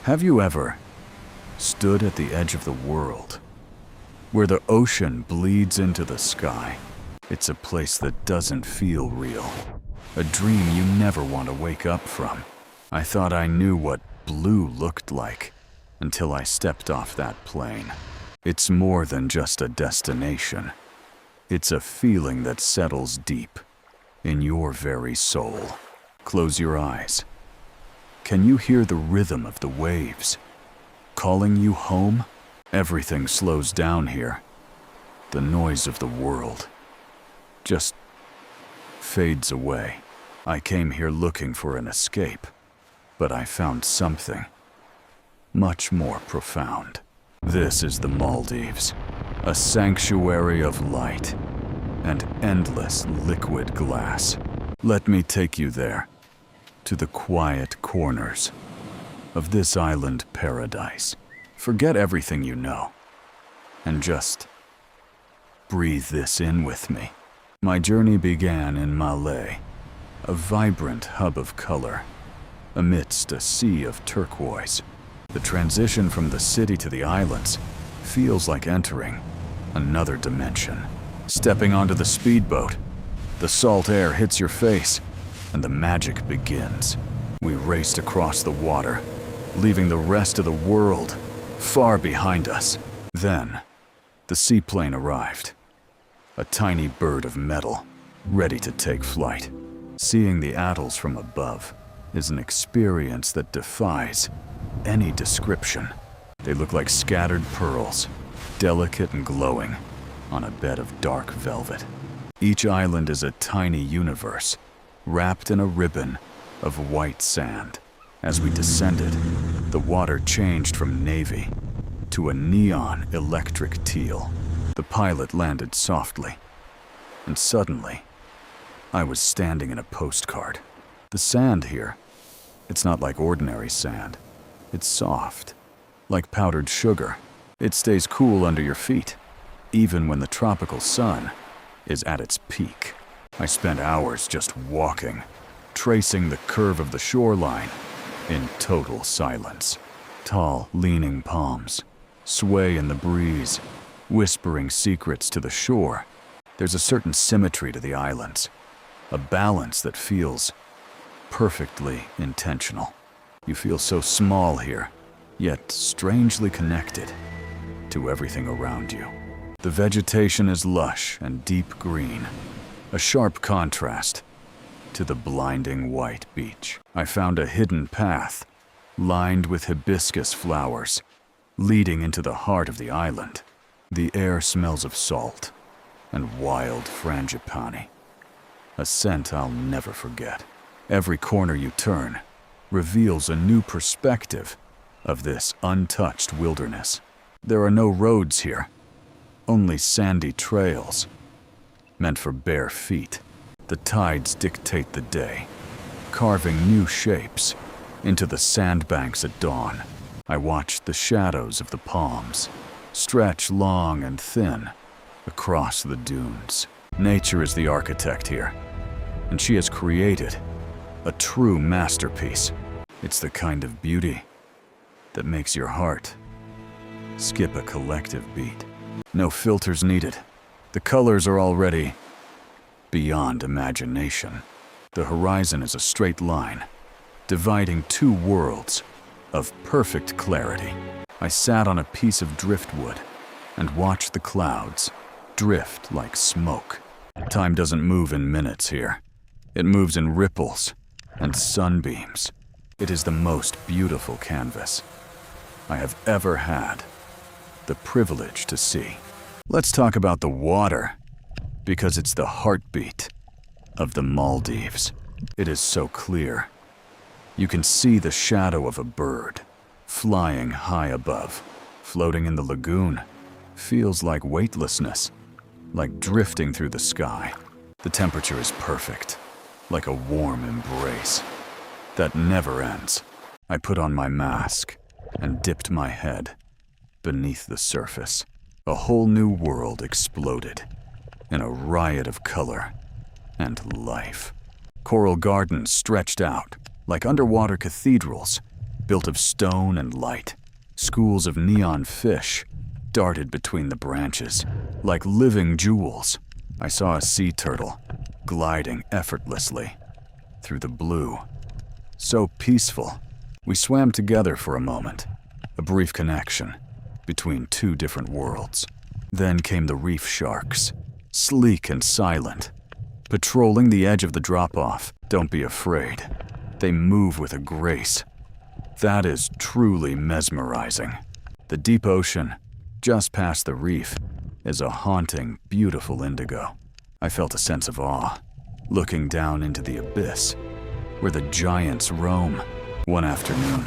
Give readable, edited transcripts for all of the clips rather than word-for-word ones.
Have you ever stood at the edge of the world, where the ocean bleeds into the sky? It's a place that doesn't feel real, a dream you never want to wake up from. I thought I knew what blue looked like until I stepped off that plane. It's more than just a destination. It's a feeling that settles deep in your very soul. Close your eyes. Can you hear the rhythm of the waves calling you home? Everything slows down here. The noise of the world just fades away. I came here looking for an escape, but I found something much more profound. This is the Maldives, a sanctuary of light and endless liquid glass. Let me take you there, to the quiet corners of this island paradise. Forget everything you know, and just breathe this in with me. My journey began in Malé, a vibrant hub of color, amidst a sea of turquoise. The transition from the city to the islands feels like entering another dimension. Stepping onto the speedboat, the salt air hits your face, and the magic begins. We raced across the water, leaving the rest of the world far behind us. Then, the seaplane arrived, a tiny bird of metal, ready to take flight. Seeing the atolls from above is an experience that defies any description. They look like scattered pearls, delicate and glowing, on a bed of dark velvet. Each island is a tiny universe, wrapped in a ribbon of white sand. As we descended, the water changed from navy to a neon electric teal. The pilot landed softly, and suddenly, I was standing in a postcard. The sand here, it's not like ordinary sand. It's soft, like powdered sugar. It stays cool under your feet, even when the tropical sun is at its peak. I spent hours just walking, tracing the curve of the shoreline in total silence. Tall, leaning palms sway in the breeze, whispering secrets to the shore. There's a certain symmetry to the islands, a balance that feels perfectly intentional. You feel so small here, yet strangely connected to everything around you. The vegetation is lush and deep green, a sharp contrast to the blinding white beach. I found a hidden path, lined with hibiscus flowers, leading into the heart of the island. The air smells of salt and wild frangipani, a scent I'll never forget. Every corner you turn reveals a new perspective of this untouched wilderness. There are no roads here, only sandy trails, meant for bare feet. The tides dictate the day, carving new shapes into the sandbanks at dawn. I watched the shadows of the palms stretch long and thin across the dunes. Nature is the architect here, and she has created a true masterpiece. It's the kind of beauty that makes your heart skip a collective beat. No filters needed. The colors are already beyond imagination. The horizon is a straight line, dividing two worlds of perfect clarity. I sat on a piece of driftwood and watched the clouds drift like smoke. Time doesn't move in minutes here. It moves in ripples and sunbeams. It is the most beautiful canvas I have ever had the privilege to see. Let's talk about the water, because it's the heartbeat of the Maldives. It is so clear. You can see the shadow of a bird flying high above. Floating in the lagoon feels like weightlessness, like drifting through the sky. The temperature is perfect, like a warm embrace that never ends. I put on my mask and dipped my head beneath the surface. A whole new world exploded in a riot of color and life. Coral gardens stretched out like underwater cathedrals, built of stone and light. Schools of neon fish darted between the branches, like living jewels. I saw a sea turtle gliding effortlessly through the blue. So peaceful. We swam together for a moment, a brief connection between two different worlds. Then came the reef sharks, sleek and silent, patrolling the edge of the drop-off. Don't be afraid. They move with a grace that is truly mesmerizing. The deep ocean, just past the reef, is a haunting, beautiful indigo. I felt a sense of awe, looking down into the abyss, where the giants roam. One afternoon,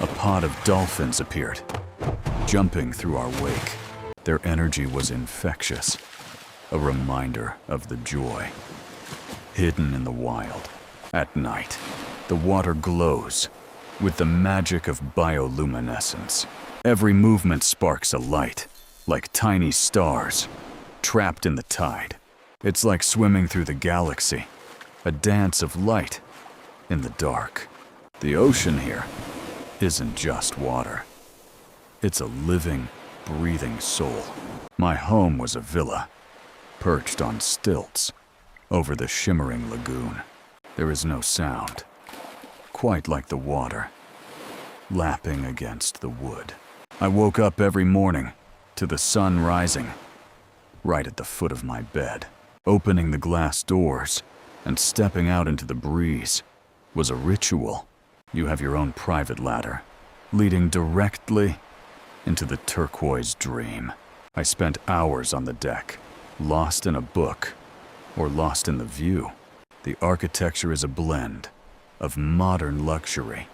a pod of dolphins appeared, jumping through our wake. Their energy was infectious, a reminder of the joy hidden in the wild. At night, the water glows with the magic of bioluminescence. Every movement sparks a light, like tiny stars trapped in the tide. It's like swimming through the galaxy, a dance of light in the dark. The ocean here isn't just water. It's a living, breathing soul. My home was a villa, perched on stilts over the shimmering lagoon. There is no sound, quite like the water lapping against the wood. I woke up every morning to the sun rising right at the foot of my bed. Opening the glass doors and stepping out into the breeze was a ritual. You have your own private ladder, leading directly into the turquoise dream. I spent hours on the deck, lost in a book or lost in the view. The architecture is a blend of modern luxury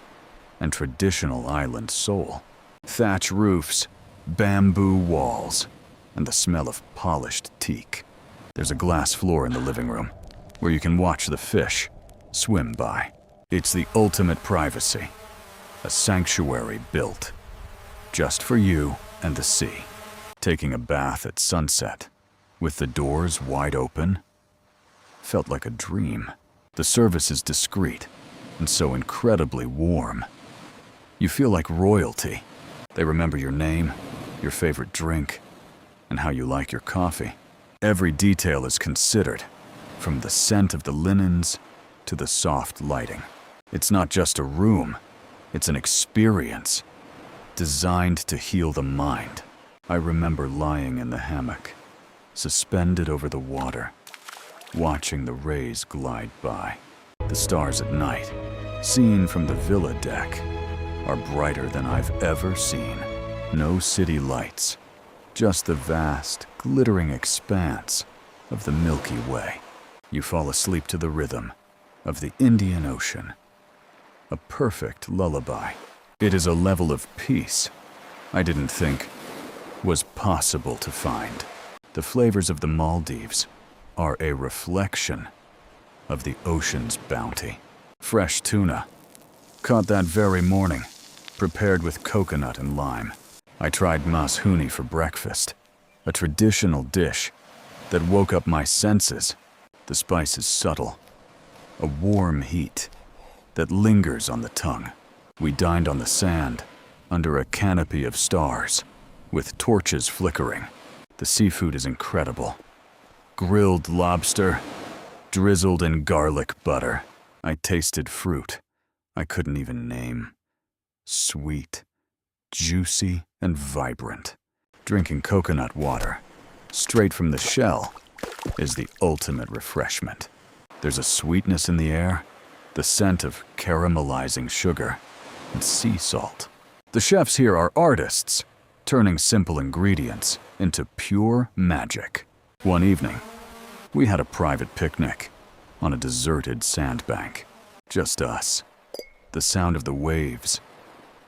and traditional island soul. Thatch roofs, bamboo walls, and the smell of polished teak. There's a glass floor in the living room where you can watch the fish swim by. It's the ultimate privacy, a sanctuary built just for you and the sea. Taking a bath at sunset with the doors wide open felt like a dream. The service is discreet and so incredibly warm. You feel like royalty. They remember your name, your favorite drink, and how you like your coffee. Every detail is considered, from the scent of the linens to the soft lighting. It's not just a room, it's an experience designed to heal the mind. I remember lying in the hammock, suspended over the water, watching the rays glide by. The stars at night, seen from the villa deck, are brighter than I've ever seen. No city lights, just the vast, glittering expanse of the Milky Way. You fall asleep to the rhythm of the Indian Ocean, a perfect lullaby. It is a level of peace I didn't think was possible to find. The flavors of the Maldives are a reflection of the ocean's bounty. Fresh tuna, caught that very morning, prepared with coconut and lime. I tried mashuni for breakfast, a traditional dish that woke up my senses. The spice is subtle, a warm heat that lingers on the tongue. We dined on the sand, under a canopy of stars, with torches flickering. The seafood is incredible. Grilled lobster, drizzled in garlic butter. I tasted fruit I couldn't even name. Sweet, juicy, and vibrant. Drinking coconut water, straight from the shell, is the ultimate refreshment. There's a sweetness in the air, the scent of caramelizing sugar and sea salt. The chefs here are artists, turning simple ingredients into pure magic. One evening, we had a private picnic on a deserted sandbank. Just us, the sound of the waves,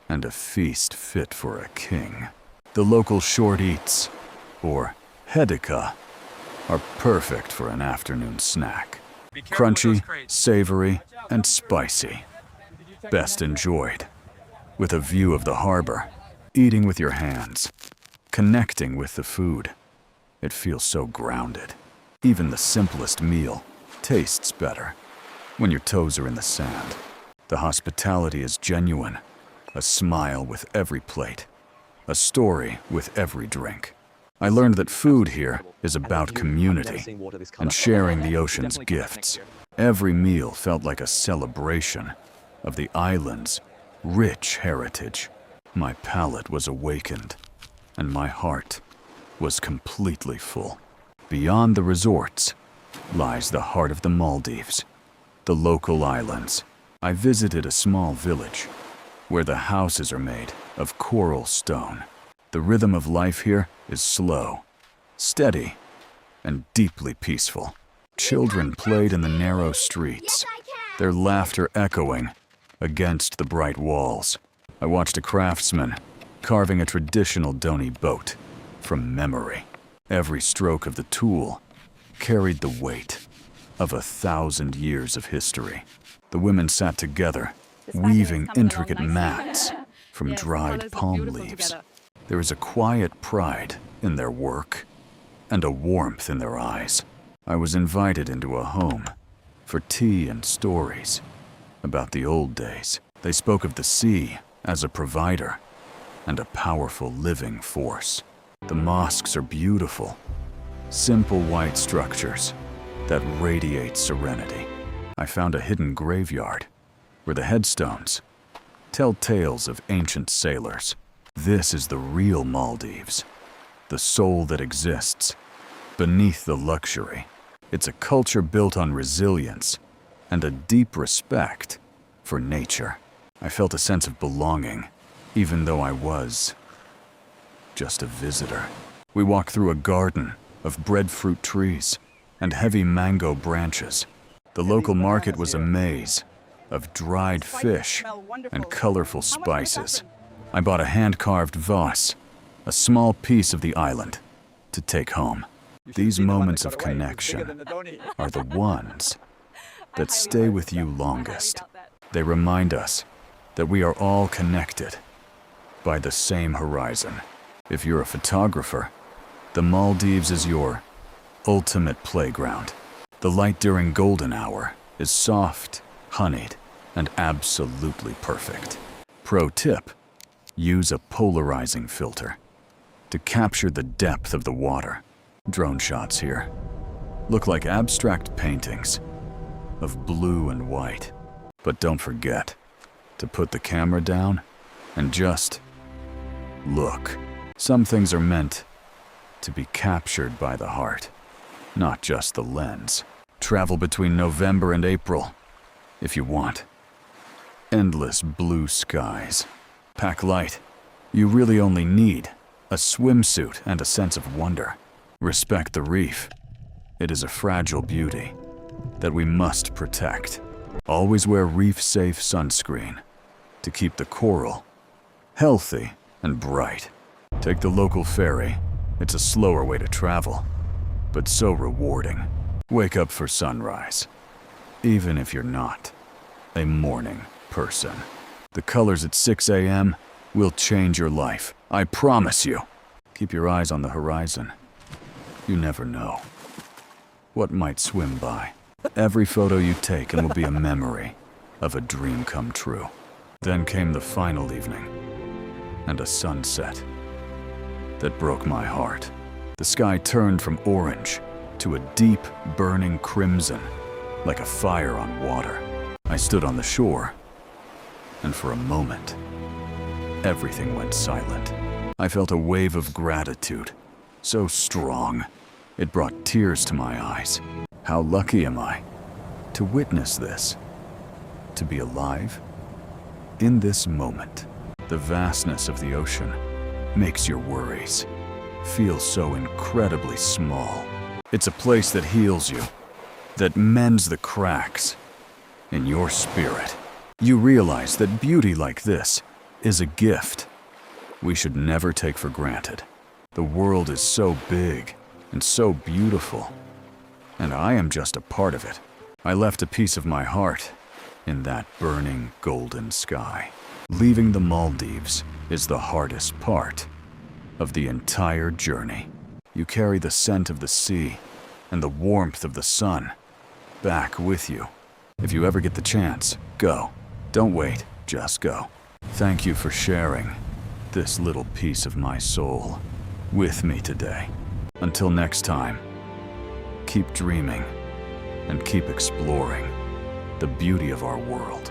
and a feast fit for a king. The local short eats, or hedika, are perfect for an afternoon snack. Crunchy, savory, and spicy. Best enjoyed with a view of the harbor, eating with your hands, connecting with the food. It feels so grounded. Even the simplest meal tastes better when your toes are in the sand. The hospitality is genuine, a smile with every plate, a story with every drink. I learned that food here is about community and sharing the ocean's gifts. Every meal felt like a celebration of the island's rich heritage. My palate was awakened, and my heart was completely full. Beyond the resorts lies the heart of the Maldives, the local islands. I visited a small village where the houses are made of coral stone. The rhythm of life here is slow, steady, and deeply peaceful. Children played in the narrow streets, their laughter echoing against the bright walls. I watched a craftsman carving a traditional Doni boat from memory. Every stroke of the tool carried the weight of 1,000 years of history. The women sat together, weaving intricate mats from dried palm leaves. There is a quiet pride in their work and a warmth in their eyes. I was invited into a home for tea and stories about the old days. They spoke of the sea as a provider and a powerful living force. The mosques are beautiful, simple white structures that radiate serenity. I found a hidden graveyard where the headstones tell tales of ancient sailors. This is the real Maldives, the soul that exists beneath the luxury. It's a culture built on resilience and a deep respect for nature. I felt a sense of belonging, even though I was just a visitor. We walked through a garden of breadfruit trees and heavy mango branches. The local market was a maze of dried fish and colorful spices. I bought a hand-carved vase, a small piece of the island, to take home. These moments of connection are the ones that stay with you longest. They remind us that we are all connected by the same horizon. If you're a photographer, the Maldives is your ultimate playground. The light during golden hour is soft, honeyed, and absolutely perfect. Pro tip: use a polarizing filter to capture the depth of the water. Drone shots here look like abstract paintings of blue and white. But don't forget to put the camera down and just look. Some things are meant to be captured by the heart, not just the lens. Travel between November and April if you want. Endless blue skies. Pack light. You really only need a swimsuit and a sense of wonder. Respect the reef. It is a fragile beauty that we must protect. Always wear reef-safe sunscreen to keep the coral healthy and bright. Take the local ferry. It's a slower way to travel, but so rewarding. Wake up for sunrise, even if you're not a morning person. The colors at 6 a.m. will change your life, I promise you. Keep your eyes on the horizon. You never know what might swim by. Every photo you take will be a memory of a dream come true. Then came the final evening, and a sunset that broke my heart. The sky turned from orange to a deep, burning crimson, like a fire on water. I stood on the shore, and for a moment, everything went silent. I felt a wave of gratitude, so strong, it brought tears to my eyes. How lucky am I to witness this, to be alive in this moment. The vastness of the ocean makes your worries feel so incredibly small. It's a place that heals you, that mends the cracks in your spirit. You realize that beauty like this is a gift we should never take for granted. The world is so big and so beautiful, and I am just a part of it. I left a piece of my heart in that burning golden sky. Leaving the Maldives is the hardest part of the entire journey. You carry the scent of the sea and the warmth of the sun back with you. If you ever get the chance, go. Don't wait, just go. Thank you for sharing this little piece of my soul with me today. Until next time, keep dreaming and keep exploring the beauty of our world.